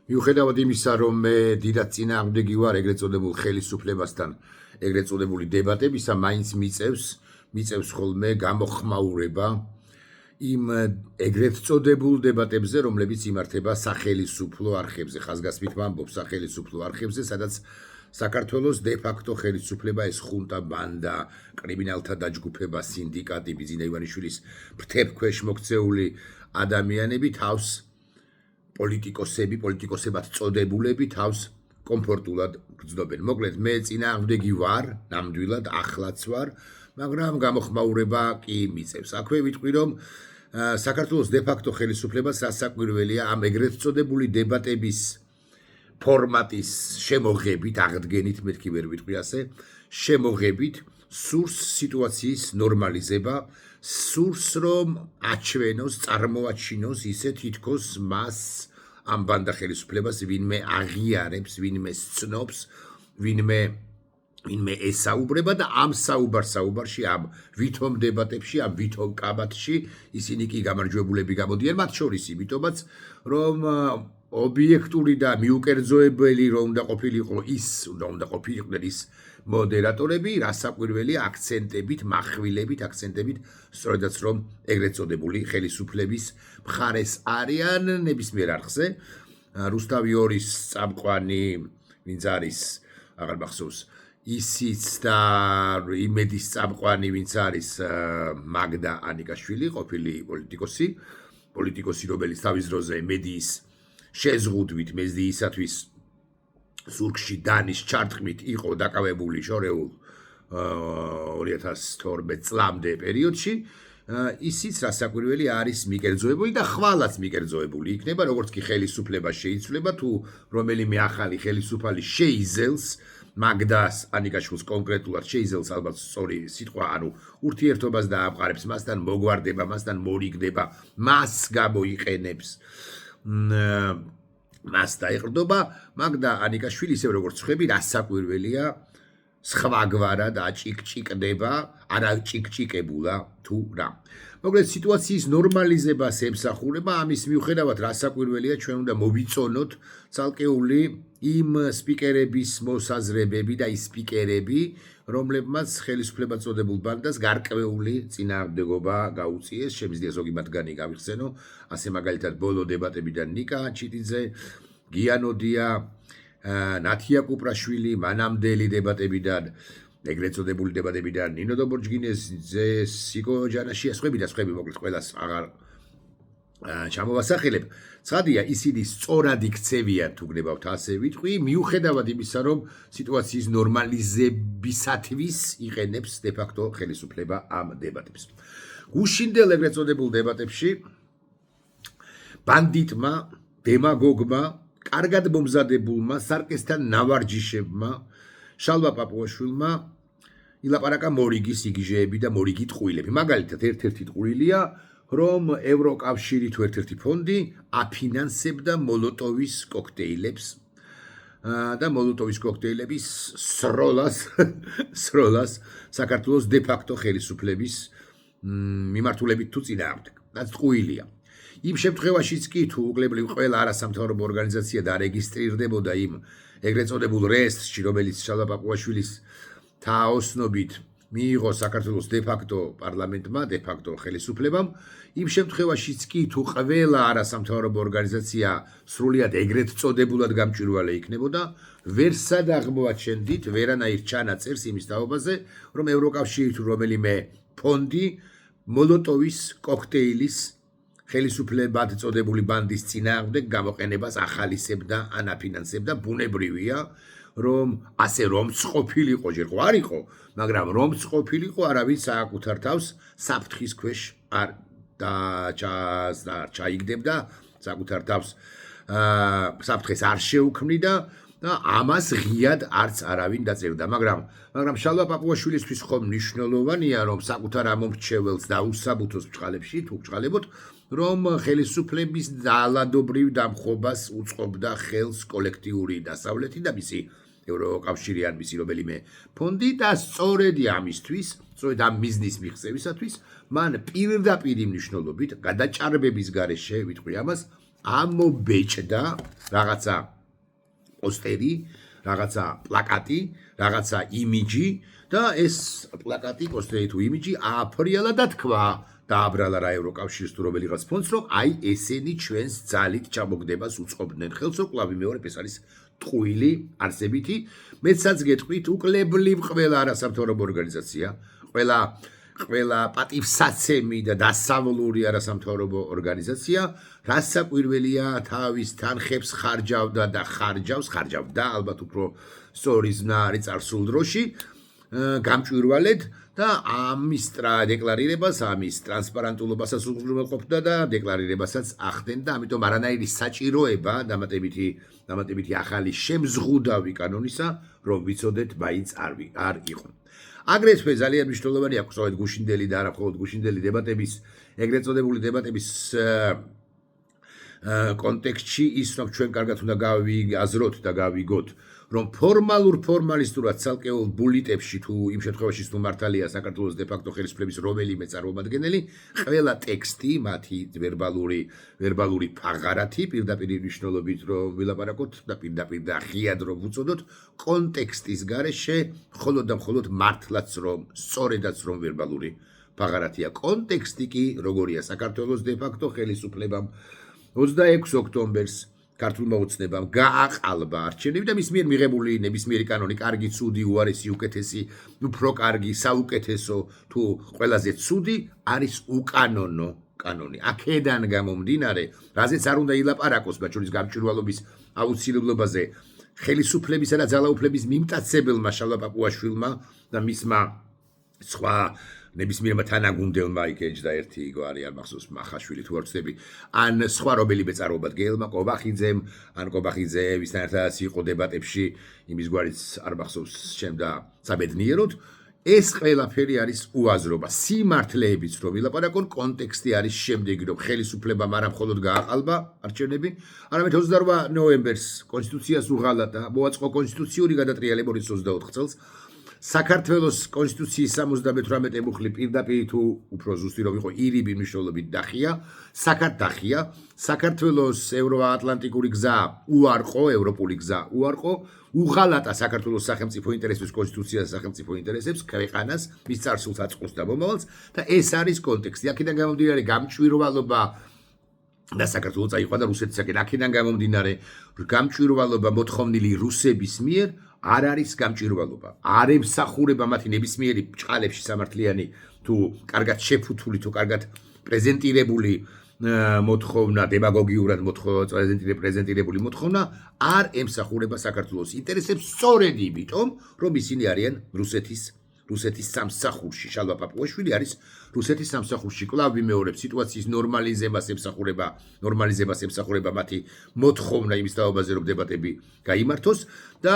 მიუხედავად იმისა, რომ მე დიდად წინააღმდეგი ვარ ეგრეთ წოდებულ ხელისუფლებასთან, ეგრეთ წოდებული დებატებისა, მაინც მიწევს ხოლმე გამოხმაურება იმ ეგრეთ წოდებულ დებატებზე, რომლებიც იმართება სახელისუფლო არხებზე, ხაზგასმით ვამბობ სახელისუფლო არხებზე, სადაც საქართველოს დე-ფაქტო ხელისუფლება ეს ხუნტა, ბანდა, კრიმინალთა დაჯგუფება, სინდიკატი, ბიძინა ივანიშვილის ფრთებ ქვეშ მოქცეული ადამიანები თავს პოლიტიკოსებად წოდებულები თავს კომფორტულად გრძნობენ. მოკლედ, მე წინააღმდეგი ვარ, ნამდვილად, ახლაც ვარ, მაგრამ გამოხმაურება კი მიწევს. აქვე ვიტყვი, რომ საქართველოს დე-ფაქტო ხელისუფლებას რასაკვირველია ამ ეგრეთ წოდებული დებატების ფორმატის შემოღებით, აღდგენით, მეთქი ვერ ვიტყვი ასე, შემოღებით სურს სიტუაციის ნორმალიზება, სურს რომ აჩვენოს, წარმოაჩინოს ისე თითქოს მას ამ ბანდა ხელისუფლებას ვინმე აღიარებს, ვინმე სცნობს, ვინმე ესაუბრება და ამ საუბარში, ამ ვითომ დებატებში, ამ ვითომ კაბათში ისინი კი გამარჯვებულები გამოდიან, მათ შორის იმიტომაც, რომ ობიექტური და მიუკერძოებელი რომ უნდა ყოფილიყო ის მოდერატორები, რასაკვირველია აქცენტებით, מחვილებით, აქცენტებით, სწორედაც რომ ეგრეთ წოდებული ხელისუფლების მხარეს არიან ნებისმიერ არხზე. რუსთავი ორის წამყვანი, ვინც არის, აღარ მახსოვს, ისიც და იმედის წამყვანი, ვინც არის მაგდა ანიკაშვილი, ყოფილი პოლიტიკოსი, რომელიც თავის დროზე მედიის შეზღუდვით მედიისათვის ზურგში დანის ჩარტყმით იყო დაკავებული შორეულ 2012 წლამდე პერიოდში, ისიც რასაკვირველი არის მიკერძოებული და ხვალაც მიკერძოებული იქნება, როგორც კი ხელისუფლება შეიცვლება, თუ რომელიმე ახალი ხელისუფალი შეიზელს მაგდას ანიკაშვილს კონკრეტულად შეიზელს ალბათ სწორი სიტყვა, ანუ ურთიერთობას დაამყარებს მასთან, მოგვარდება მასთან, მორიგდება, მას გამოიყენებს. მას დაეყრდობა, მაგდა ანიკაშვილი ისევ როგორც ხვები, რასაკვირველია, სხვაგვარად აჭიკჭიკდება, არა ჭიკჭიკებულა თუ რა. მოკლედ სიტუაციის ნორმალიზებას ემსახურება, ამის მიუხედავად რასაკვირველია, ჩვენ უნდა მოვიწონოთ ცალკეული იმ სპიკერების მოსაზრებები და ის სპიკერები, რომლებმაც ხელისუფლებას წოდებულ ბანდას გარკვეული წინააღმდეგობა გაუწიეს, შემიძლია ზოგი მათგანი გავიხსენო, ასე მაგალითად ბოლო დებატებიდან ნიკა ჩიტიძე, გიანოდია, ნათია კუპრაშვილი, მანამდელი დებატებიდან, ეგრეთ წოდებული დებატებიდან ნინო დობორჯგინეძე, სიკო ჯანაშია, სხვები და სხვები, მოკლედ ყველას აღარ ჩამოვასახელებ. ცხადია, ისინი სწორად იქცევიან, თუ გნებავთ ასე ვიტყვი, მიუხედავად იმისა, რომ სიტუაციის ნორმალიზებისათვის იყენებს დე-ფაქტო ხელისუფლება ამ დებატებს. გუშინდელ ეგრეთ წოდებულ დებატებში ბანდიტმა, დემაგოგმა, კარგად მომზადებულმა, სარკესთან ნავარჯიშებმა, შალვა პაპუაშვილმა ილაპარაკა მორიგის იგიჟეები და მორიგი ტყუილები. მაგალითად, ერთ-ერთი ტყუილია, რომ ევროკავშირი თუ ერთ-ერთი ფონდი აფინანსებდა მოლოტოვის კოქტეილებს და მოლოტოვის კოქტეილების სროლას საქართველოს დე-ფაქტო ხელისუფლების მიმართულებით თუ წინააღმდეგ. რაც ტყუილია. იმ შემთხვევაშიც კი თუ უკლებლივ ყველა არასამთავრობო ორგანიზაცია დარეგისტრირდებოდა იმ ეგრეთ წოდებულ რეესტრში, რომელიც შალვა პაპუაშვილის თაოსნობით მიიღო საქართველოს დე-ფაქტო პარლამენტმა, დე-ფაქტო ხელისუფლებამ, იმ შემთხვევაშიც კი თუ ყველა არასამთავრობო ორგანიზაცია სრულიად ეგრეთ წოდებულად გამჭვირვალე იქნებოდა, ვერსად აღმოაჩენდით ვერანაირ ჩანაწერს იმის თაობაზე, რომ ევროკავშირი თუ რომელიმე ფონდი მოლოტოვის კოქტეილის ხელისუფლებად წოდებული ბანდის წინააღმდეგ გამოყენებას ახალისებდა ან აფინანსებდა. ბუნებრივია, რომ ასე რომც ყოფილიყო, ჯერ ხო არ იყო, მაგრამ რომც ყოფილიყო, არავის საკუთარ თავს საფრთხის ქვეშ არ ჩაიგდებდა, საკუთარ თავს საფრთხეს არ შეუქმნიდა და ამას ღიად არც არავინ დაწერდა. მაგრამ შალვა პაპუაშვილისთვის ხომ მნიშვნელოვანია, რომ საკუთარ ამომრჩეველს დაუსაბუთოს ბჭყალებში, თუ ბჭყალებოთ, რომ ხელისუფლების ძალადობრივ დამხობას უწყობდა ხელს კოლექტიური დასავლეთი და მისი ევროკავშირი ან მისი რომელიმე ფონდი და სწორედ ამისთვის, სწორედ ამ მიზნის მიღწევისათვის, მან პირდაპირ მნიშვნელობით გადაჭარბების გარეშე, ვიტყვი ამას, ამობეჭდა რაღაცა პოსტერი, რაღაცა პლაკატი, რაღაცა იმიჯი და ეს პლაკატი, პოსტერი თუ იმიჯი ააფრიალა და თქვა დააბრალა რა ევროკავშირის თუ რომელიღაც ფონდს, რომ აი ესენი ჩვენს ძალით ჩამოგდებას უწყობდნენ ხელს, რომ კლავი მეორე ეს არის ტყუილი არსებითი. მეცაც გეტყვით, უკლებლივ ყველა არასამთავრობო ორგანიზაცია, ყველა პატივსაცემი და დასავლური არასამთავრობო ორგანიზაცია, რაც საკვირველია თავის თანხებს ხარჯავდა და ხარჯავდა, ალბათ უფრო სწორი ზნა არის წარსულ დროში, გამჭვირვალედ და ამის დეკლარირებას, ამის ტრანსპარენტულობასაც უზრუნველყოფდა და დეკლარირებასაც ახდენდა, ამიტომ არანაირი საჭიროება დამატებითი ახალი შემზღუდავი კანონისა, რომ ვიცოდეთ, მაინც არ იყო. აგრეთვე ძალიან მნიშვნელოვანი აქვს სწორედ გუშინდელი და არა მხოლოდ გუშინდელი დებატების, ეგრეთ წოდებული დებატების კონტექსტში ის, რომ ჩვენ კარგად უნდა გავიაზროთ და გავიგოთ, რომ ფორმალისტურად ცალკეულ ბულიტებში თუ იმ შემთხვევაში თუ მართალია საქართველოს დე-ფაქტო ხელისუფლების რომელიმე წარმომადგენელი, ყველა ტექსტი, მათი ვერბალური ფაღარათი, პირდაპირ მნიშვნელობით რომ ვილაპარაკოთ და პირდაპირ და ღიად რომ ვუწოდოთ, კონტექსტის გარეშე მხოლოდ და მხოლოდ მართლაც რომ სწორედაც რომ ვერბალური ფაღარათია. კონტექსტი კი როგორია საქართველოს დე-ფაქტო ხელისუფლებამ 26 ოქტომბერს ქართულმა ოცნებამ გააყალბა არჩევნები და მის მიერ მიღებული ნებისმიერი კანონი, კარგი, ცუდი, უარესი, უკეთესი, უფრო კარგი, საუკეთესო თუ ყველაზე ცუდი არის უკანონო კანონი. აქედან გამომდინარე, რაზეც არ უნდა ილაპარაკოს, მათ შორის გამჭვირვალობის აუცილებლობაზე, ხელისუფლებისა და ძალაუფლების მიმტაცებელმა შალვა პაპუაშვილმა და მისმა სხვა ნებისმიერმა თანაგუნდელმა იქეჯდა ერთი გვარი არ მახსოვს მახაშვილი თუ არ ვცდები ან სხვა რომელიმე წარმოებად გელმა კობახიძემ ან კობახიძე ვისთან ერთადაც იყო დებატებში იმის გვარიც არ მახსოვს შემ და საბედნიეროდ ეს ყველაფერი არის უაზრობა სიმართლეებიც რომ ვილაპარაკონ კონტექსტი არის შემდეგი რომ ხელისუფლებამ არა მხოლოდ გააყალბა არჩევნები არამედ 28 ნოემბერს კონსტიტუციას უღალატა მოაწყო კონსტიტუციური გადატრიალება 2024 წელს საქართველოს კონსტიტუციის 78 მუხლი პირდაპირ თუ უფრო ზუსტი რომ იყო ირიბი მნიშვნელობით დახია საქართველოს ევროატლანტიკური გზა უარყო ევროპული გზა უარყო უღალატა საქართველოს სახელმწიფო ინტერესების კონსტიტუციას სახელმწიფო ინტერესებს ქვეყანას მის წარსულს აწყოს და მომავალს და ეს არის კონტექსტი აქედან გამომდინარე გამჭვირვალობა და საქართველოს წაიყვა და რუსეთისაკენ აქედან გამომდინარე გამჭვირვალობა მოთხოვნილი რუსების მიერ არ არის გამჭვირვალობა. არ ემსახურება მათი ნებისმიერი ბრჭყალებში სამართლიანი თუ კარგად შეფუთული თუ კარგად პრეზენტირებული მოთხოვნა, დებაგოგიურად პრეზენტირებული მოთხოვნა არ ემსახურება საქართველოს ინტერესებს სწორედ იმიტომ, რომ ისინი არიან რუსეთის სამსახურში. შალვა პაპუაშვილი არის რუსეთის სამსახურში. კვლავ ვიმეორებ სიტუაციის ნორმალიზებას ემსახურება მათი მოთხოვნა იმის თაობაზე, რომ დებატები გაიმართოს და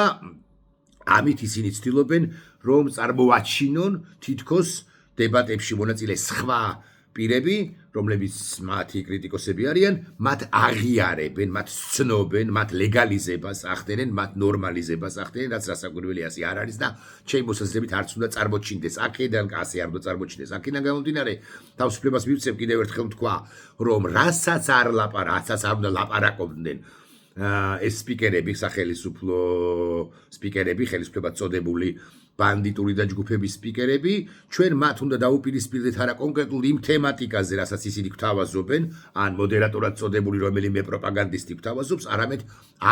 ამით ისინი ცდილობენ რომ წარმოვაჩინონ თითქოს დებატებში მონაწილე სხვა პირები, რომლებიც მათი კრიტიკოსები არიან, მათ აღიარებენ, მათ ცნობენ, მათ ლეგალიზებას ახდენენ, მათ ნორმალიზებას ახდენენ, რაც რასაკვირველია ასე არ არის და ჩემი მოსაზრებით არც უნდა წარმოჩინდეს. აქედან ასე არ უნდა წარმოჩინდეს. აქედან გამომდინარე, თავისუფლებას მივცემ კიდევ ერთხელ თქვა, რომ რასაც არ უნდა ლაპარაკობდნენ ეს სპიკერები, სახელმწიფო სპიკერები, ხელისუფლებად წოდებული ბანდიტური და ჯგუფების სპიკერები, ჩვენ მათ უნდა დაუპირისპირდეთ არა კონკრეტულ იმ თემატიკაზე, რასაც ისინი გვთავაზობენ, ან მოდერატორად წოდებული რომელიმე პროპაგანდისტი გვთავაზობს, არამედ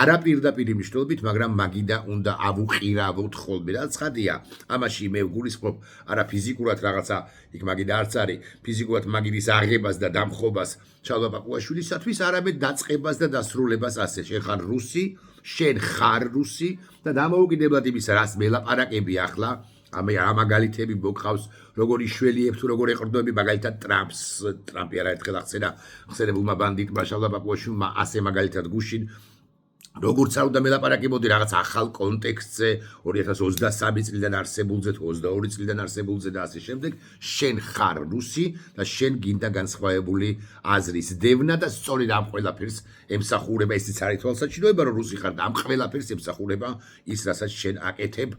არაპირდაპირ მნიშვნელობით, მაგრამ მაგიდა უნდა ავუყირავოთ ხოლმე. და ცხადია, ამაში მე ვგულისხმობ არა ფიზიკურად რაღაცა, იქ მაგიდა არც არის, ფიზიკურად მაგიდის აღებას და დამხობას შალვა პაპუაშვილისათვის, არამედ დაწყებას და დასრულებას ასე. შენ ხარ რუსი და დამოუკიდებლად იმისა, რას მელაპარაკები ახლა, მაგალითები მოგყავს, როგორი შველიებ თუ როგორ ეყრდნობები მაგალითად ტრამპი არაერთხელ ახსენებულმა ბანდიტმა შალვა პაპუაშვილმა ასე მაგალითად გუშინ როგორც არ უნდა მელაპარაკებოდი რაღაც ახალ კონტექსტზე 2023 წლიდან არსებულზე თუ 22 წლიდან არსებულზე და ასე შემდეგ შენ ხარ რუსი და შენ გინდა განსხვავებული აზრის დევნა და სწორედ ამ ყველაფერს ემსახურება ისიც არის თვალსაჩინოება რომ რუსი ხარ და ამ ყველაფერს ემსახურება ის რასაც შენ აკეთებ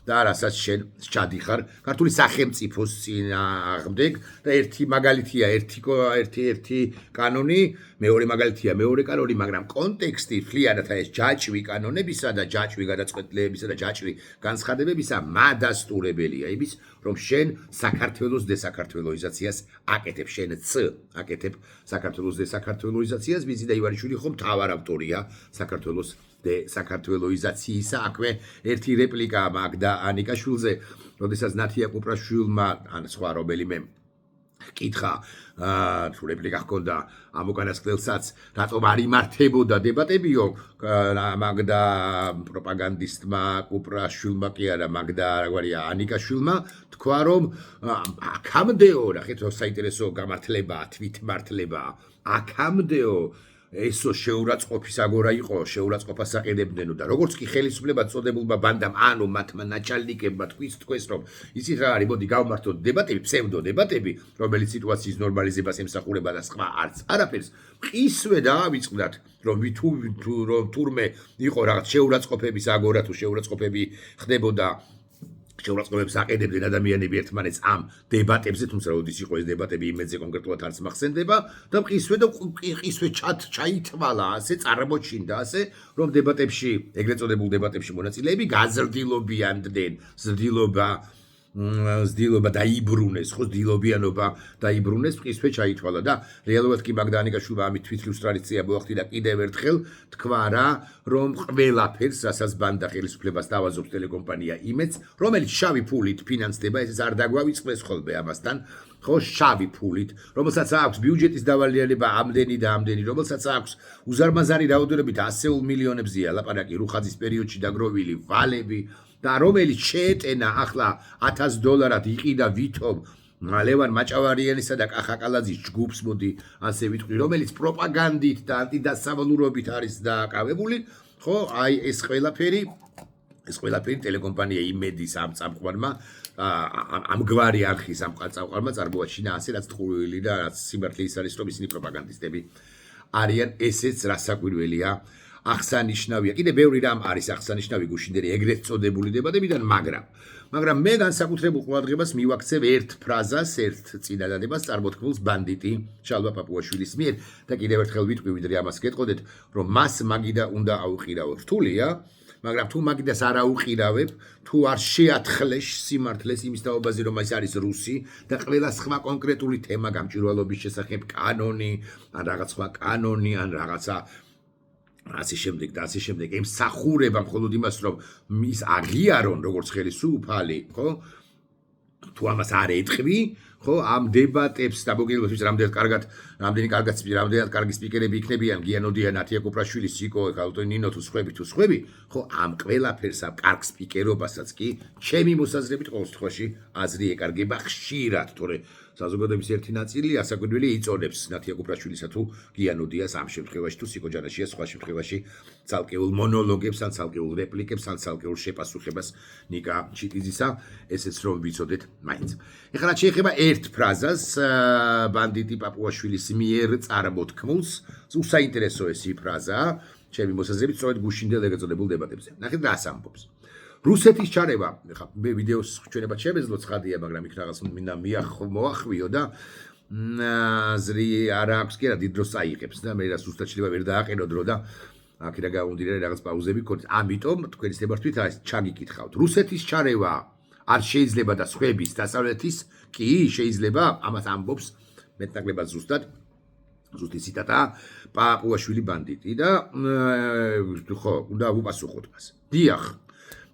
და რასაც შენ ჩადიხარ ქართული სახელმწიფოს წინააღმდეგ და ერთი მაგალითია ერთი კანონი, მეორე მაგალითია მეორე კანონი, მაგრამ კონტექსტი მთლიანად ეს ჯაჭვი კანონებისა და ჯაჭვი გადაწყვეტილებისა და ჯაჭვი განცხადებებისა მადასტურებელია იმის, რომ შენ საქართველოს დესაქართლოიზაციას აკეთებ, შენც აკეთებ საქართველოს დესაქართლოიზაციას, ბიზი და ივანიშვილი ხომ მთავარ ავტორია საქართველოს დესაქართლოიზაციისა. აქვე ერთი რეპლიკა მაგდა ანიკაშვილზე, როდესაც ნათია კუპრაშვილმა ან სხვა რომელიმე კითხა თუ რეპლიკა ჰქონდა ამ უკანასკნელსაც, რატომ არ იმართებოდა დებატებიო მაგდა პროპაგანდისტმა კუპრაშვილმა კი არა მაგდა რაგვარია ანიკაშვილმა თქვა რომ აქამდეო ნახეთ რომ საინტერესო გამართლებაა თვითმართლებაა აქამდეო ესო შეურაცხყოფის აგორა იყო, შეურაცხყოფას აყენებდნენ და როგორც კი ხელისუფლება წოდებულმა ბანდამ, ანუ მათმა ნაჩალნიკებმა თქვეს, რომ იცით რა არის, მოდი გავმართოთ დებატები, ფსევდო დებატები, რომელიც სიტუაციის ნორმალიზებას ემსახურება და სხვა არც არაფერს, მყისვე დაავიწყდათ, რომ თურმე იყო რაღაც შეურაცხყოფების აგორა თუ შეურაცხყოფები ხდებოდა შეურაცხყოფებს აყენებდნენ ადამიანები ერთმანეთს ამ დებატებზე, თუმცა როდის იყო ეს დებატები იმედზე კონკრეტულად არც მახსენდება და მყისვე ჩაითვალა, ასე წარმოჩინდა, ასე რომ დებატებში, ეგრეთ წოდებულ დებატებში მონაწილეები გაზრდილობიანდნენ, ზრდილობა დაიბრუნეს, ხო ზრდილობიანობა დაიბრუნეს, მყისვე ჩაითვალა და რეალურად კი მაგდა ანიკაშვილმა ამით თვითილუსტრაცია მოახდინა კიდევ ერთხელ თქვა რა, რომ ყველაფერს, რასაც ბანდა ხელისუფლებას დავაზობს ტელეკომპანია იმედს, რომელიც შავი ფულით ფინანსდება, ეს არ დაგვავიწყდეს ხოლმე ამასთან, ხო შავი ფულით, რომელსაც აქვს ბიუჯეტის დავალიანება ამდენი და ამდენი, რომელსაც აქვს უზარმაზარი რაოდენობით 100 მილიონებზეა ლაპარაკი რუხაძის პერიოდში დაგროვილი ვალები და რომელიც შეეტენა ახლა $1000 იყიდა ვითომ ლევან მაჭავარიანისა და კახაკალაძის ჯგუფს, მოდი ასე ვიტყვი, რომელიც პროპაგანდით და ანტიდასავლურობით არის დააკავებული, ხო, აი ეს ყველაფერი ტელეკომპანია იმედის ამ წამყვანმა ამგვარი არხის ამ წამყვანმა წარმოაჩინა ასე რაც ტყუილი და რაც სიმართლე ის არის, რომ ისინი პროპაგანდისტები არიან, ესეც რასაკვირველია. აღსანიშნავია. კიდე ბევრი რამ არის აღსანიშნავი გუშინდელი ეგრეთ წოდებული დებატებიდან, მაგრამ მე განსაკუთრებულ ყურადღებას მივაქცევ ერთ ფრაზას, ერთ წინადადებას წარმოთქმულს ბანდიტი შალვა პაპუაშვილის მიერ და კიდევ ერთხელ ვიტყვი, ვიდრე ამას გეტყოდეთ, რომ მას მაგიდა უნდა აუყირავო. რთულია, მაგრამ თუ მაგიდას არ აუყირავებ, თუ არ შეათხლეს სიმართლეს იმის თაობაზე, რომ ეს არის რუსი და ყველა სხვა კონკრეტული თემა გამჭვირვალობის შესახებ კანონი, ან რაღაც სხვა კანონი, ან რაღაცა ასე შემდეგ და ასე შემდეგ ემსახურება მხოლოდ იმას, რომ ის აღიარონ როგორც ხელისუფალი, ხო? თუ ამას არ ეტყვი, ხო, ამ დებატებს დამოკიდებულებით რამდენი კარგი სპიკერები იქნებიან, გიანოდია, ნათია კუპრაშვილი, სიკო, ნინო თუ სხვები, ხო, ამ ყველაფერს ამ კარგ სპიკერობასაც კი ჩემი მოსაზრებით ყოველ შემთხვევაში აზრი ეკარგება ხშირად, თორე საზოგადოების ერთი ნაწილი ასაკვირველი იწონებს ნათია კუპრაშვილისა თუ გიანოდიას ამ შემთხვევაში თუ სიკო ჯანაშიას სხვა შემთხვევაში ცალკეულ მონოლოგებს ან ცალკეულ რეპლიკებს ან ცალკეულ შეპასუხებას ნიკა ჩიტიძისა, ესეც რომ ვიცოდეთ მაინც. ეხლა რაც შეეხება ერთ ფრაზას ბანდიტი პაპუაშვილის მიერ წარმოთქმულს, უსაინტერესო ეს ფრაზაა, ჩემი მოსაზრებით სწორედ გუშინდელ ეგრეთ წოდებულ დებატებზე. ნახეთ რა ამბობს. რუსეთის ჩარევა, ხა მე ვიდეოს ჩვენებად შემეძლო ცხადია, მაგრამ იქ რაღაც მინდა მოახვიო და აზრი არ აქვს კი არა დიდ დროს წაიღებს და მე რა სუსტად შეიძლება ვერ დააყენო დრო და აქედან გამომდინარე რაღაც პაუზები გქონდეთ. ამიტომ თქვენი ნებართვით აი ჩაგიკითხავთ. რუსეთის ჩარევა არ შეიძლება და სხვების დასავლეთის კი შეიძლება, ამას ამბობს მეტნაკლებად ზუსტი ციტატა პაპუაშვილი ბანდიტი და ხო, უნდა ვუპასუხოთ მას. დიახ,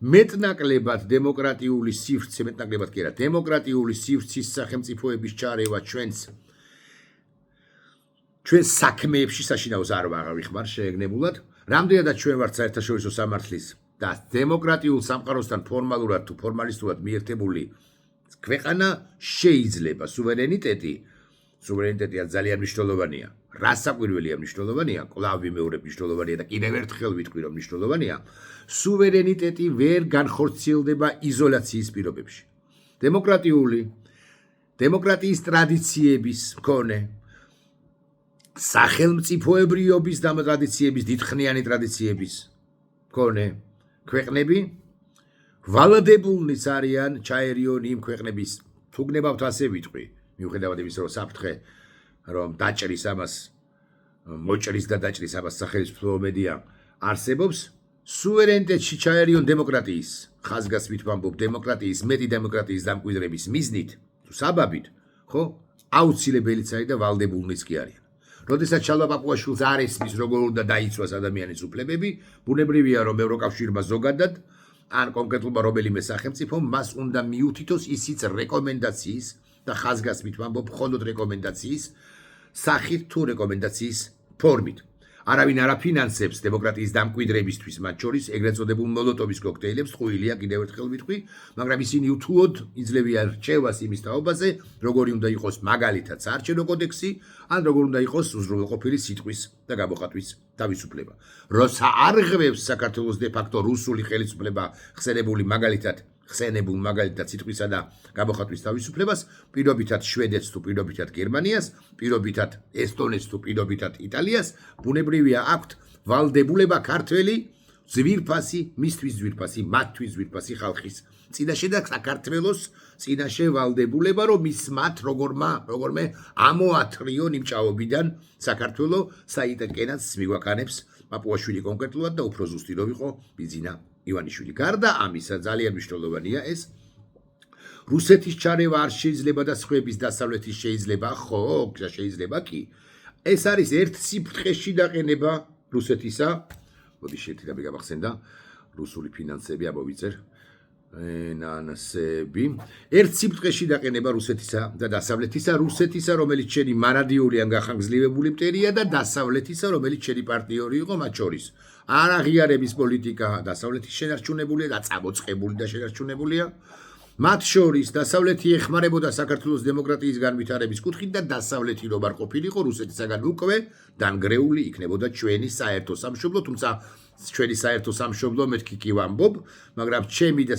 მეტნაკლებად დემოკრატიული სივრცის სახელმწიფოების ჩარევა ჩვენს საქმეებში საშინაოს არ ვაღავიხმარ შეეგნებულად, რამდენადაც ჩვენ ვართ საერთაშორისო სამართლის და დემოკრატიულ სამყაროსთან ფორმალურად თუ ფორმალისტურად მიერთებული ქვეყანა შეიძლება სუვერენიტეტი ძალიან მნიშვნელოვანია. რასაკვირველია მნიშვნელოვანია, კვლავ ვიმეორებ მნიშვნელოვანია და კიდევ ერთხელ ვიტყვი რომ მნიშვნელოვანია. სუვერენიტეტი ვერ განხორციელდება იზოლაციის პირობებში. დემოკრატიის ტრადიციების მქონე სახელმწიფოებრიობის ტრადიციების, დიდხნიანი ტრადიციების მქონე ქვეყნები, ვალდებულნიც არიან ჩაერიონ იმ ქვეყნების თუ გნებავთ ასე ვიტყვი, მიუხედავად იმისა, რომ საფრთხე რომ დაჭრის ამას მოჭრის და დაჭრის ამას სახელმწიფო მედია არსებობს, სუვერენიტეტში ჩაერიონ დემოკრატიის, ხაზგასმით ვამბობ, დემოკრატიის, მეტი დემოკრატიის დამკვიდრების მიზნით, თუ საბაბით, ხო, აუცილებელიც არის და ვალდებულნიც კი არიან. როდესაც ჩალვა პაპუაშვილს არ ესმის, როგორ უნდა დაიცვას ადამიანის უფლებები, ბუნებრივია, რომ ევროკავშირმა ზოგადად ან კონკრეტულმა რომელიმე სახელმწიფომ მას უნდა მიუთითოს ისიც რეკომენდაციის და ხაზგასმით ვამბობ, მხოლოდ რეკომენდაციის სახით თუ რეკომენდაციის ფორმით. არავინ არ აფინანსებს დემოკრატიის დამკვიდრებისთვის, მათ შორის ეგრეთ წოდებულ მოლოტოვის კოქტეილებს, ტყუილია კიდევ ერთხელ ვიტყვი, მაგრამ ისინი უთუოდ იძლევიან რჩევას იმის თაობაზე, როგორი უნდა იყოს მაგალითად საარჩევნო კოდექსი, ან როგორ უნდა იყოს უზრუნველყოფილი სიტყვის და გამოხატვის თავისუფლება. როცა არ ღვევს საქართველოს დე-ფაქტო რუსული ხელისუფლება ხსენებულ მაგალითად სიტყვისა და გამოხატვის თავისუფლებას, პირობითად შვედეთს თუ პირობითად გერმანიას, პირობითად ესტონეთს თუ პირობითად იტალიას, ბუნებრივია აქვთ ვალდებულება ქართველი ძვირფასი, მისთვის ძვირფასი, მათთვის ძვირფასი ხალხის წინაშე და საქართველოს წინაშე ვალდებულება, რომ მათ როგორმე ამოათრიონ იმ ჭაობიდან საქართველო საიტენკენაც მიგვაყენებს პაპუაშვილი კონკრეტულად და უფრო ზუსტი რომ იყო ბიძინა ივანიშვილი. გარდა ამისა, ძალიან მნიშვნელოვანია ეს რუსეთის ჩარევა არ შეიძლება და სხვების დასავლეთის შეიძლება, ხო, შეიძლება კი. ეს არის ერთ სიფრთხეში დაყენება რუსეთისა, მოდი შეიძლება გამახსენდა რუსული ფინანსები ამოვიწერ ნანსები. ერთ სიფრთხეში დაყენება რუსეთისა და დასავლეთისა, რუსეთისა, რომელიც შენი მარადიული ან გახანგრძლივებული მტერია და დასავლეთისა, რომელიც შენი პარტნიორი იყო მათ შორის. არ აღიარების პოლიტიკა დასავლეთის შენარჩუნებულია და წამოწყებული და შენარჩუნებულია. მათ შორის დასავლეთი ეხმარებოდა საქართველოს დემოკრატიის განვითარების კუთხით და დასავლეთი რომ არ ყოფილიყო რუსეთისაგან უკვე დანგრეული იქნებოდა ჩვენი საერთო სამშობლო, თუმცა ჩვენი საერთო სამშობლო მეთქი კი ვამბობ, მაგრამ ჩემი და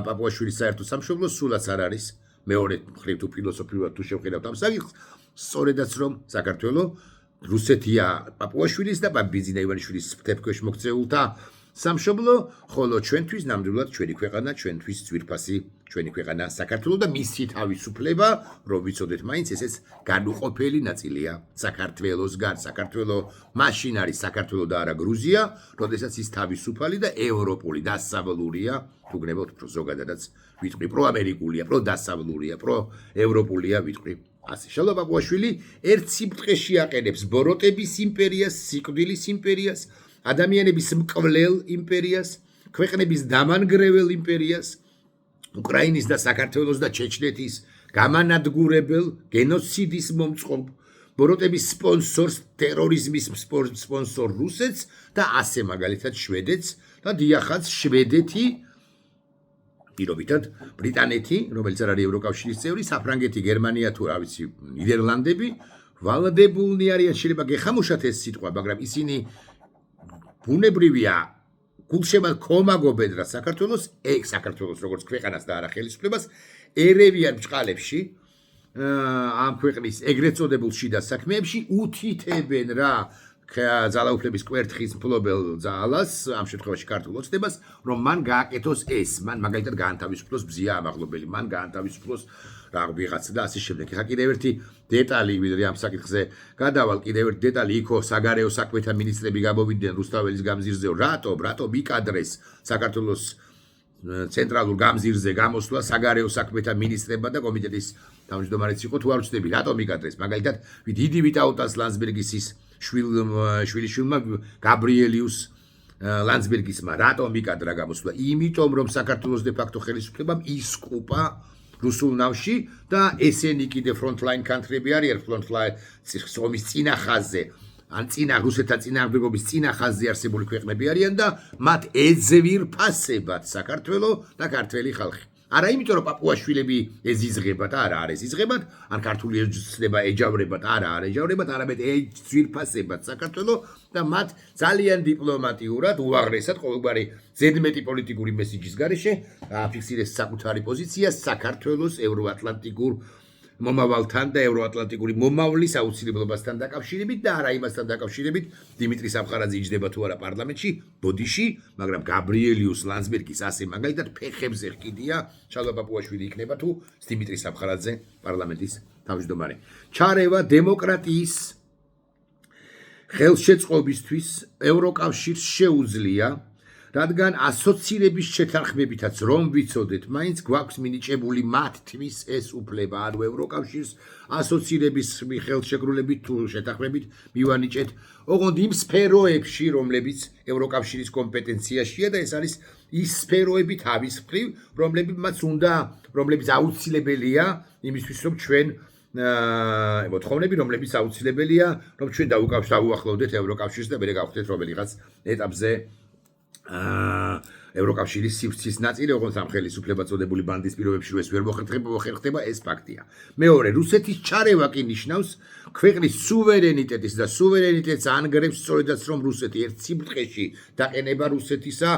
პაპუაშვილის საერთო სამშობლო სულაც არ არის მეორე მხრივ თუ ფილოსოფიურად თუ შევხედავთ ამ საკითხს, სწორედაც რომ საქართველო რუსეთია პაპუაშვილის და ბიძინა ივანიშვილის თეფქვეშ მოქცეულთა სამშობლო, ხოლო ჩვენთვის ნამდვილად ჩვენი ქვეყანა, ჩვენთვის ძვირფასი ჩვენი ქვეყანა საქართველო და მისი თავისუფლება, რომ ვიცოდეთ მაინც ესეც განუყოფელი ნაწილია საქართველოსგან. საქართველო მაშინ არის საქართველო და არა გრუზია, როდესაც ის თავისუფალი და ევროპული დასავლურია, თუ გნებავთ უფრო ზოგადადაც ვიტყვი, პროამერიკულია, პროდასავლურია, პროევროპულია ვიტყვი. ასე შალვა პაპუაშვილი ერთ სიფრთხეში აყენებს ბოროტების იმპერიას, სიკვდილის იმპერიას, ადამიანების მკვლელ იმპერიას, ქვეყნების დამანგრეველ იმპერიას, უკრაინის და საქართველოს და ჩეჩნეთის გამანადგურებელ გენოციდის მომწყობ, ბოროტების სპონსორს, ტერორიზმის სპონსორ რუსეთს და ასე მაგალითად შვედეთს და დიახაც შვედეთი პირობითად ბრიტანეთი, რომელიც არ არის ევროკავშირის წევრი, საფრანგეთი, გერმანია თუ რა ვიცი, ნიდერლანდები ვალდებულნი არიან, შეიძლება გეხამუშათ ეს სიტყვა, მაგრამ ისინი ბუნებრივია გულშემატკომაგობენ რა საქართველოს როგორც ქვეყანას და არა ხელისუფლებას ერევიან ბჭყალებში ამ ქვეყნის ეგრეთ წოდებულ შიდა საქმეებში უთითებენ რა ძალაუფლების კვერთხის მფლობელ ძალას, ამ შემთხვევაში ქართულ ოცნებას, რომ მან გააკეთოს ეს, მან მაგალითად გაანთავისუფლოს ბზია ამაღლობელი, მან გაანთავისუფლოს რა ვიღაცა და ასე შემდეგ. ხა კიდევ ერთი დეტალი ვიდრე ამ საკითხზე გადავალ, კიდევ ერთი დეტალი იქო საგარეო საქმეთა მინისტრები გამოვიდნენ რუსთაველის გამზირზე, რატო მიკადრეს საქართველოს ცენტრალურ გამზირზე გამოსვლა საგარეო საქმეთა მინისტრებმა და კომიტეტის თავმჯდომარეც იყო თუ არ ვცდები, რატო მიკადრეს? მაგალითად, დიდი ვიტაუტას ლანdsbergis შვილიშვილმა გაბრიელიუს ლანdsbergisმა რატო მიკადრა გამოსვლა? იმიტომ რომ საქართველოს დე-ფაქტო ხელისუფლებამ ისკუპა რუსულ ნავში და ესენი კიდე ფრონტლაინ კანტრები არიან, ფრონტლაინ ომის წინა ხაზზე, ან რუსეთთან წინააღმდეგობის წინა ხაზზე არსებული ქვეყნები არიან და მათ ეძვირფასებათ საქართველო და ქართველი ხალხი. არა იმიტომ რომ პაპუაშვილები ეზიზღებათ, არა არ ეზიზღებათ, ან ქართული ოცნება ეჯავრებათ, არა არ ეჯავრებათ, არამედ ეძვირფასებათ საქართველო და მათ ძალიან დიპლომატიურად, უაღრესად ყოველგვარი ზედმეტი პოლიტიკური მესიჯის გარეშე აფიქსირეს საკუთარი პოზიცია საქართველოს ევროატლანტიკურ მომავალთან და ევროატლანტიკური მომავლის აუცილებლობასთან დაკავშირებით და არა იმასთან დაკავშირებით, დიმიტრი სამხარაძე იჯდება თუ არა პარლამენტში, ბოდიში, მაგრამ გაბრიელიუს ლანdsbergis ასე მაგალითად ფეხებზე ხკიდია, ჩალვა პაპუაშვილი იქნება თუ დიმიტრი სამხარაძე პარლამენტის თავმჯდომარე. ჩარევა დემოკრატიის ხელშეწყობისთვის ევროკავშირს შეუძლია, რადგან ასოცირების შეთანხმებითაც რომ ვიცოდეთ, მაინც გვაქვს მინიჭებული მათთვის ეს უფლება, ანუ ევროკავშირს ასოცირების ხელშეკრულებით თუ შეთანხმებით მივანიჭეთ, ოღონდ იმ სფეროებში, რომლებიც ევროკავშირის კომპეტენციაშია და ეს არის ის სფეროები თავის მხრივ, რომლებიც აუცილებელია იმისთვის, რომ ჩვენ მოთხოვნები, რომლებიც აუცილებელია, რომ ჩვენ დაუახლოვდეთ ევროკავშირს და მე გავხდეთ რომელიღაც ეტაპზე ევროკავშირის სივრცის ნაწილი, ოღონდ სამხელისუფლება წოდებული ბანდის პირობებში ეს ვერ მოხერხდება, ეს ფაქტია. მეორე, რუსეთის ჩარევა კი ნიშნავს ქვეყნის სუვერენიტეტის და სუვერენიტეტს ანგრევს სწორედაც რომ რუსეთი ერთ სიმწყეში დაყენება რუსეთისა,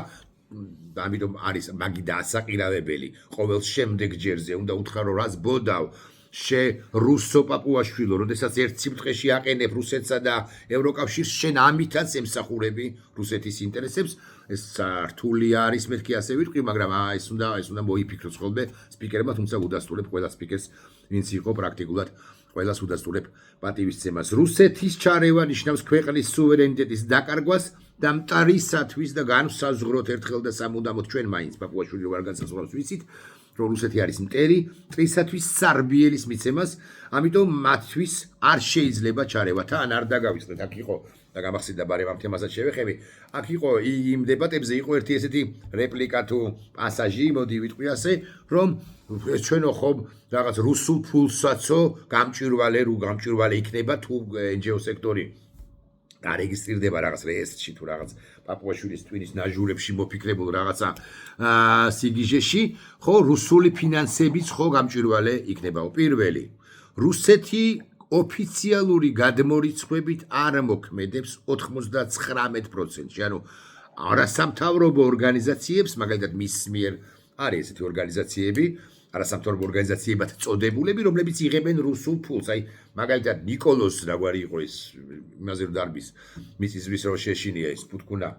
ამიტომ არის მაგი და ასაყირავებელი ყოველ შემდეგ ჯერზე უნდა უთხრა რას ბოდავ რუსო პაპუაშვილო, როდესაც ერთ სიმწყეში აყენებ რუსეთსა და ევროკავშირს, შენ ამითაც ემსახურები რუსეთის ინტერესებს. ეს რთული არის, მეთქი ასე ვიტყვი, მაგრამ ეს უნდა მოიფიქროს ხოლმე სპიკერმა, თუმცა უდასტურებ ყველა სპიკერს, ვინც იყო პრაქტიკულად ყველას უდასტურებ პატივისცემას. რუსეთის ჩარევა ნიშნავს ქვეყნის სუვერენიტეტის დაკარგვას და მტარისათვის და განსაზღვროთ ერთხელ და სამუდამოდ ჩვენ მაინც პაპუაშვილი როგორ განსაზღვრავს ვიცით, რომ რუსეთი არის მტერი, მტრისათვის სარბიელის მიცემას, ამიტომ მათთვის არ შეიძლება ჩარევა. თან არ დაგავიწყდეთ, აქ იყო და გამახსენდა ბარემ ამ თემასაც შევეხები. აქ იყო იმ დებატებზე იყო ერთი ესეთი რეპლიკა თუ პასაჟი, მოდი ვიტყვი ასე, რომ ჩვენო ხომ რაღაც რუსულ ფულსაცო გამჭვირვალე იქნება თუ NGO სექტორი გარეგისტრირდება რაღაც რეესტრში თუ რაღაც პაპუაშვილის ტვინის ნაჟურებში მოფიქრებულ რაღაცა სიგიჟეში, ხო რუსული ფინანსებიც ხო გამჭვირვალე იქნება. პირველი, რუსეთი ოფიციალური გადმორიცხვებით არ მოქმედებს 99%-ში, ანუ არასამთავრობო ორგანიზაციებს, მაგალითად მის მიერ არის ესეთი ორგანიზაციები, არასამთავრობო ორგანიზაციებად წოდებულები, რომლებიც იღებენ რუსულ ფულს. აი, მაგალითად ნიკოლოს რაგვარი იყო ეს, იმაზე რომ დარბის, მიწისძვრის რო შეშინია ეს პუტკუნა.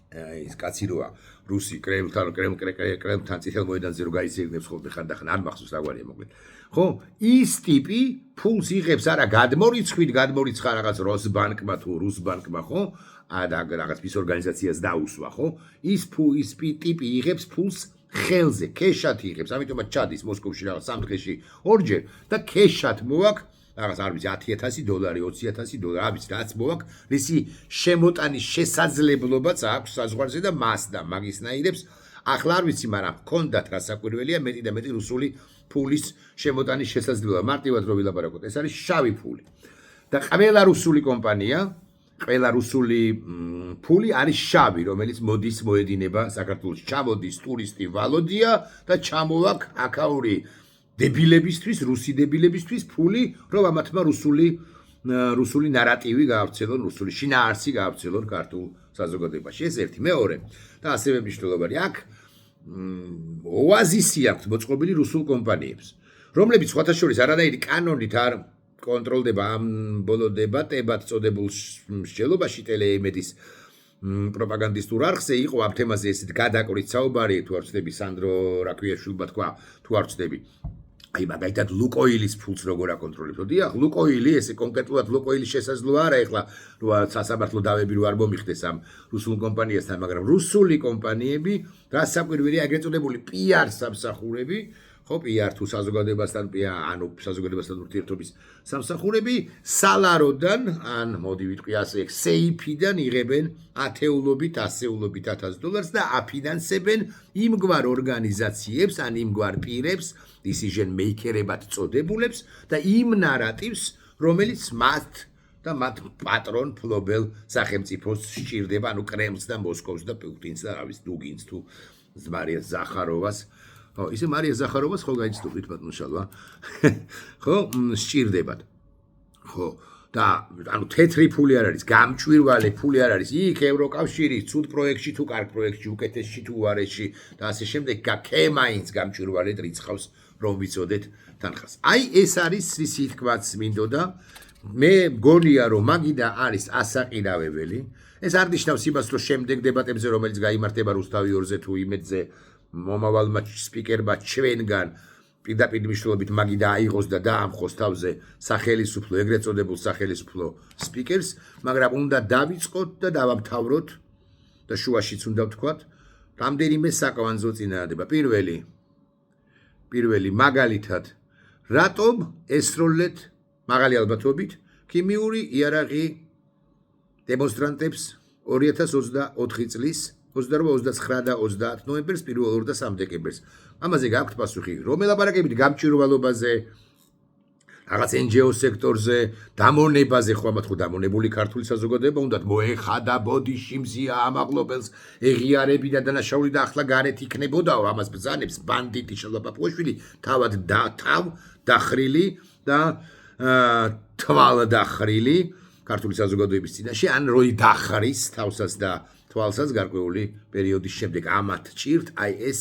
ეს კაცი როა, რუსი კრემლთან წითელ მოედანზე რო გაიცეgnებს ხოლმე ხანდახან, არ მახსოვს რაგვარია მოკლედ. ხო, ის ტიპი ფულს იღებს არა გადმორიცხვით, გადმორიცხა რაღაც როსბანკმა თუ რუსბანკმა, ხო? და რაღაც ის ორგანიზაციას დაუსვა, ხო? ის ტიპი იღებს ფულს ხელზე, ქეშად იღებს, ამიტომაც ჩადის მოსკოვში რაღაც სამ დღეში ორჯერ და ქეშად მოაქვს რაღაც არ ვიცი $10,000, $20,000, არ ვიცი რაც მოაქვს, რისი შემოტანის შესაძლებლობაც აქვს საზღვარზე და მას და მაგისნაირებს ახლა არ ვიცი, მაგრამ ჰქონდათ გასაკვირველია მეტი და მეტი რუსული ფულის შემოტანის შესაძლებლობა. მარტივად რო ვილაპარაკოთ, ეს არის შავი ფული. და ყველა რუსული კომპანია, ყველა რუსული ფული არის შავი, რომელიც მოდის მოედინება საქართველოში. ჩამოდის ტურისტი ვალოდია და ჩამოვაქ აქაური დებილებისთვის, რუსი დებილებისთვის ფული, რომ ამათმა რუსული ნარატივი გაავრცელონ, რუსული შინაარსი გაავრცელონ ქართულ საზოგადოებაში. ეს ერთი. მეორე და ასევე მნიშვნელოვანი აქ ოაზისი აქვს მოწყობილი რუსულ კომპანიებს, რომლებიც სხვათა შორის არანაირი კანონით არ კონტროლდება ამ ბოლო დებატებად წოდებულ მსჯელობაში ტელეიმედის პროპაგანდისტურ არხზე იყო ამ თემაზე ესეთ გადაკვრის საუბარი, თუ არ ვწდები სანდრო რაქვიაშვილმა თქვა, თუ არ ვწდები. აი მაგალითად ლუკოილის ფულს როგორ აკონტროლებს. დიახ, ლუკოილი, ესე კონკრეტულად ლუკოილის შესაძლოა არა ეხლა რა სასამართლო დავები რო არ მომიხდეს ამ რუსულ კომპანიასთან, მაგრამ რუსული კომპანიები, გასაკვირველია ეგრეთ წოდებული PR სამსახურები, ხო, PR თუ საზოგადოებასთან ანუ საზოგადოებასთან ურთიერთობის სამსახურები სალაროდან, ან მოდი ვიტყვი ასე, სეიფიდან იღებენ ათეულობით, ასეულობით $1,000 და აფინანსებენ იმგვარ ორგანიზაციებს, ან იმგვარ პირებს, decision maker-ებად წოდებულებს და იმ ნარატივს, რომელიც მათ და მათ პატრონ ფლობელ სახელმწიფოს სჭირდება, ანუ კრემლს და მოსკოვს და პუტინს და რავის დუგინს თუ მარია ზახაროვას. ხო, ისე მარია ზახაროვას ხო გაიცნობთ ბატონ შალვა. ხო, სჭირდებათ. ხო, და ანუ თეთრი ფული არ არის, გამჭვირვალე ფული არ არის. იქ ევროკავშირის ცუდ პროექტში თუ კარგ პროექტში, უკეთესში თუ უარესში და ასე შემდეგ, გაკემაინც გამჭვირვალედ რიცხავს რომ ვიცოდეთ თანხას. აი ეს არის ისეთი თქმაც მინდოდა მე მგონია რომ მაგიდა არის ასაყირავებელი ეს არ ნიშნავს იმას რომ შემდეგ დებატებზე რომელიც გაიმართება რუსთავი 2-ზე თუ იმედზე მომავალმა სპიკერმა ჩვენგან პირდაპირ მნიშვნელობით მაგიდა აიღოს და დაამხოს თავზე სახელმწიფო ეგრეთ წოდებულ სახელმწიფო სპიკერს მაგრამ უნდა დავიწყოთ და დავამთავროთ და შუაშიც უნდა ვთქვათ რამდენიმე საკვანძო წინადადება პირველი მაგალითად რატომ ესროლეთ მაღალი ალბათობით ქიმიური იარაღი დემონსტრანტებს 2024 წლის 28-29 და 30 ნოემბერს 1-2 და 3 დეკემბერს ამაზე გაქვთ პასუხი რომ ელაპარაკებით გამჭვირვალობაზე რაღაც NGO სექტორზე დამონებაზე ხო ამათ ხო დამონებული ქართული საზოგადოება უნდათ მოეხადა ბოდიში მზია ამაღლობელს ეღიარები და დანაშაული და ახლა გარეთ იქნებოდაო ამას ბრძანებს ბანდიტი შალაპაპუაშვილი თავად დახრილი და თვალ დახრილი ქართული საზოგადოების წინაშე ან როი დახრის თავსაც და თვალსაც გარკვეული პერიოდის შემდეგ ამათ ჭირთ აი ეს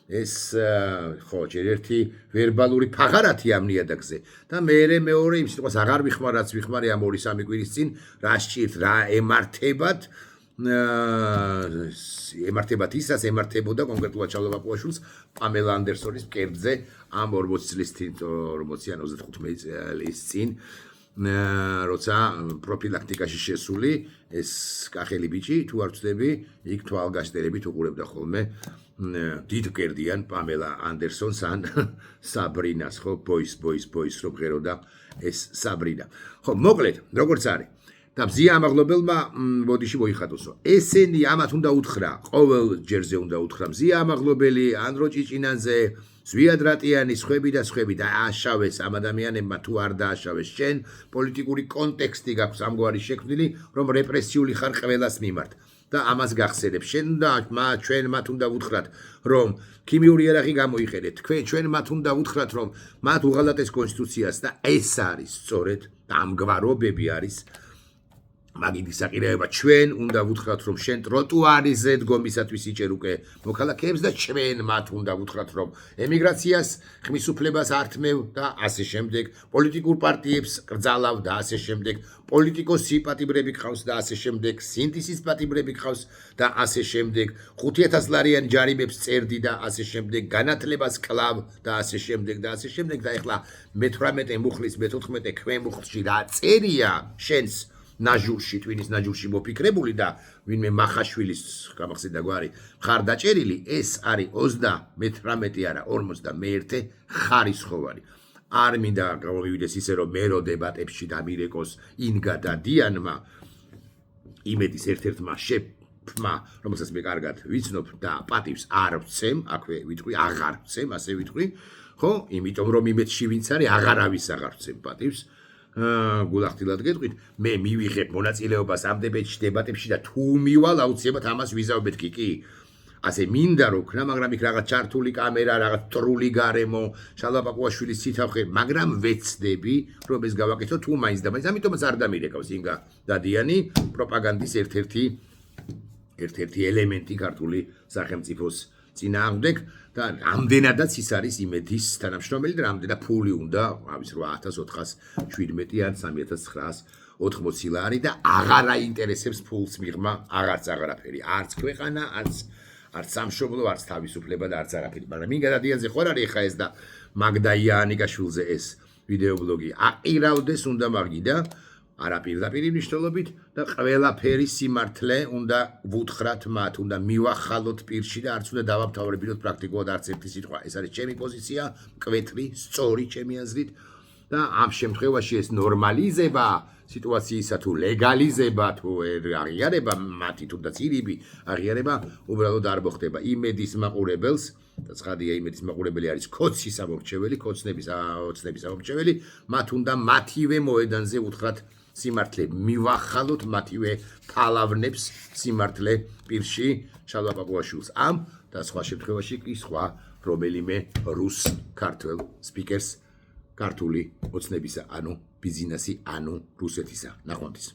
ხო ჯერ ერთი ვერბალური ფაღარათი ამ ნიადაგზე და მეორე იმ სიტყვას აღარ ვიხმარ რაც ვიხმარი ამ 2-3 კვირის წინ რა სჭირთ რა ემართებათ ისაც ემართებოდა კონკრეტულად ჩალაპაპუაშვილს პამელა ანდერსონის მკერდზე ამ 40 წლის წინ 40 ან 35 წლის წინ როცა პროფილაქტიკაში შესული ეს კახელი ბიჭი თუ არ ვწდები იქ თვალგაშტერებით უყურებდა ხოლმე დიდ მკერდიან პამელა ანდერსონს ან საბრინას ხო ბოის რო ღეროდა ეს საბრინა ხო მოკლედ როგორც არის და მზია ამაღლობელმა ბოდიში მოიხატოსო ესენი ამათ უნდა უთხრა ყოველ ჯერზე უნდა უთხრა მზია ამაღლობელი ანდრო ჭიჭინაძე ზვიად რატიანი სხვები და აშავეს ამ ადამიანებმა თუ არ დააშავეს შენ პოლიტიკური კონტექსტი გაქვს ამგვარი შექმნილი რომ რეპრესიული ხარ ყველას მიმართ და ამას გახსენებ შენ და ჩვენ მათ უნდა ვუთხრათ რომ ქიმიური იარაღი გამოიყენეთ ჩვენ მათ უნდა ვუთხრათ რომ მათ უღალატეს კონსტიტუციას და ეს არის სწორედ და ამგვარობები არის მაგიდი საყირავება ჩვენ უნდა ვუთხრათ რომ შენ ტროტუარიზე დგომისათვის იჭერ უკვე მოქალაქეებს და ჩვენ მათ უნდა ვუთხრათ რომ ემიგრაციას ხმის უფლებას ართმევ და ასე შემდეგ პოლიტიკურ პარტიებს კრძალავ და ასე შემდეგ პოლიტიკოსი პატიმრები გყავს და ასე შემდეგ სინდისის პატიმრები გყავს და ასე შემდეგ 5000 ლარიანი ჯარიმებს წერდი და ასე შემდეგ განათლებას კლავ და ასე შემდეგ და ეხლა მე-18 მუხლის მე-14 ქვემუხლში რა წერია შენს ნაჟურში ტვინის ნაჟურში მოფიქრებული და ვინმე მახაშვილის გამახსენდა გვარი მხარდაჭერილი ეს არის 38 არა 51 ხარისხოვანი არ მინდა გამოვივიდეს ისე რომ მერო დებატებში დამირეკოს ინგა და დიანმა იმედის ერთ-ერთმა შეფმა რომელსაც მე კარგად ვიცნობ და პატივს არ ვცემ აქვე ვიტყვი აღარ ვცემ ასე ვიტყვი ხო იმიტომ რომ იმედში ვინც არის აღარავის აღარ ვცემ პატივს გულახდილად გეტყვით მე მივიღებ მონაწილეობას ამ დებატებში და თუ მივალ აუცილებლად ამას ვიზავებთ კი ასე მინდა რომ ქნა მაგრამ იქ რაღაც ჩართული კამერა რაღაც ტრული გარემო შალაპაპუაშვილის ცითავხე მაგრამ ვეცდები რომ ეს გავაკეთო თუ მაინც და მაინც ამიტომაც არ დამირეკავს ინგა დადიანი პროპაგანდის ერთ-ერთი ელემენტი ქართული სახელმწიფოს წინააღმდეგ და ამდენადაც ის არის იმედის თანამშრომელი და ამდენად ფული უნდა ავის 8417 ან 3980 ლარი და აღარ აინტერესებს ფულს მიღმა აღარაფერი არც ქვეყანა არც სამშობლო არც თავისუფლება და არც არაფერი მაგრამ მინდა დადიანზე ხო არ არის ხა ეს და მაგდა იანიკაშვილზე ეს ვიდეობლოგი აყირავდეს უნდა მაგიდა არა პირდაპირ მნიშვნელობით და ყველაფერი სიმართლე უნდა ვუთხრათ მათ უნდა მივახალოთ პირში და არც უნდა დავამთავრებინოთ პრაქტიკულად არც ერთი სიტყვა ეს არის ჩემი პოზიცია მკვეთრი სწორი ჩემი აზრით და ამ შემთხვევაში ეს ნორმალიზება სიტუაციისა თუ ლეგალიზება თუ აღიარება მათი თუნდაც ირიბი აღიარება უბრალოდ არ მოხდება იმედის მაყურებელს და ცხადია იმედის მაყურებელი არის კოცის ამორჩეველი კოცნების ამორჩეველი მათ უნდა მათივე მოედანზე უთხრათ სიმართლე მივახალოთ მათივე ფალავნებს სიმართლე პირში შალაპაპუაშვილს ამ და სხვა შემთხვევაში კი სხვა რომელიმე რუს ქართველ სპიკერს ქართული ოცნებისა ანუ ბიზნესი ანუ რუსეთისა ნახვამდის